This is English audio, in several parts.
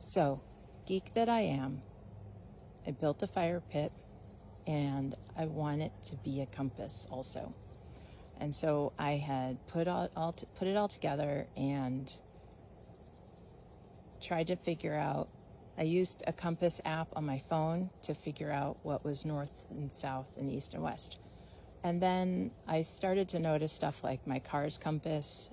So, geek that I am, I built a fire pit and I want it to be a compass also. And so I had put it all together and tried to figure out. I used a compass app on my phone to figure out what was north and south and east and west. And then I started to notice stuff like my car's compass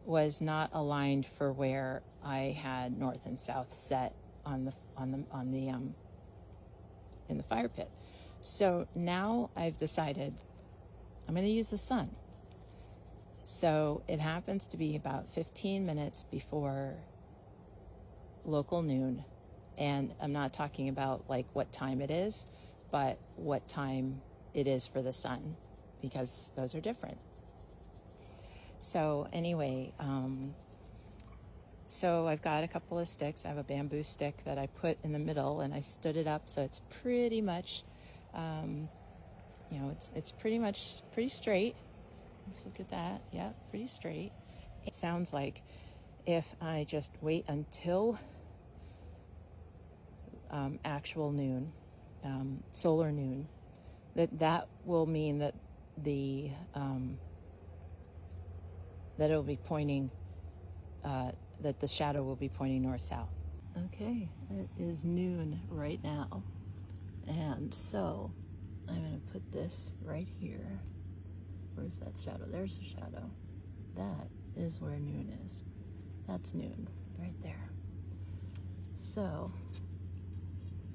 was not aligned for where I had north and south set in the fire pit. So now I've decided I'm going to use the sun. So it happens to be about 15 minutes before local noon. And I'm not talking about like what time it is, but what time it is for the sun, because those are different. So anyway, so I've got a couple of sticks. I have a bamboo stick that I put in the middle and I stood it up so it's pretty much, it's pretty straight. Let's look at that. Yeah, pretty straight. It sounds like if I just wait until actual noon, solar noon, that will mean that that it'll be pointing, that the shadow will be pointing north-south. Okay, it is noon right now. And so I'm going to put this right here. Where's that shadow? There's the shadow. That is where noon is. That's noon right there. So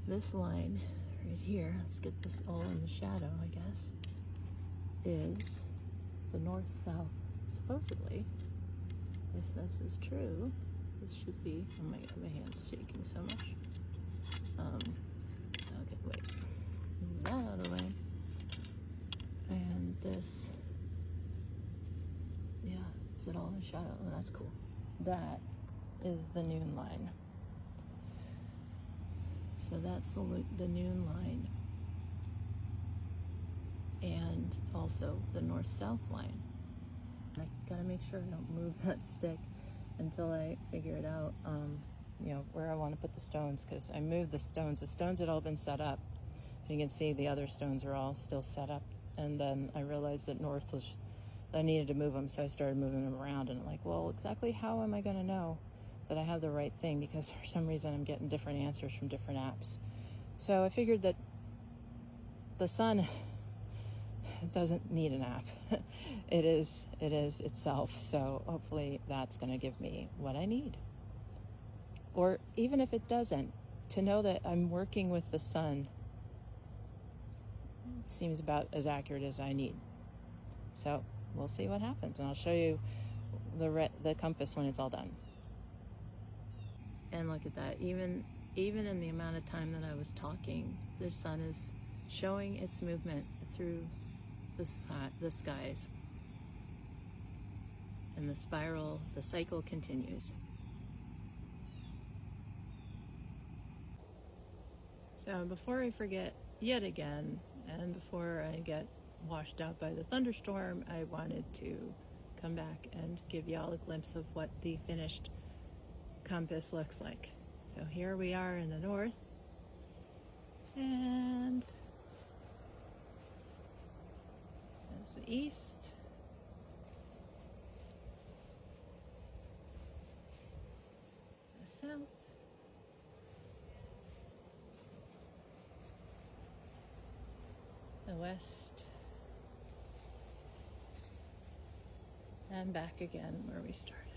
this line right here, let's get this all in the shadow, I guess, is the north-south. Supposedly, if this is true, this should be, oh my god, my hand's shaking so much. Okay, wait, move that out of the way. And this, yeah, is it all in the shadow? Oh, that's cool. That is the noon line. So that's the noon line. And also the north-south line. I gotta make sure I don't move that stick until I figure it out, where I want to put the stones, because I moved the stones. The stones had all been set up. You can see the other stones are all still set up. And then I realized that I needed to move them, so I started moving them around. And I'm like, well, exactly how am I going to know that I have the right thing? Because for some reason I'm getting different answers from different apps. So I figured that the sun doesn't need an app. It is itself. So hopefully that's going to give me what I need. Or even if it doesn't, to know that I'm working with the sun seems about as accurate as I need. So we'll see what happens, and I'll show you the compass when it's all done. And look at that. Even in the amount of time that I was talking, the sun is showing its movement through the skies. And the cycle continues. So before I forget yet again, and before I get washed out by the thunderstorm, I wanted to come back and give y'all a glimpse of what the finished compass looks like. So here we are in the north, and that's the east. The south. The west. And back again where we started.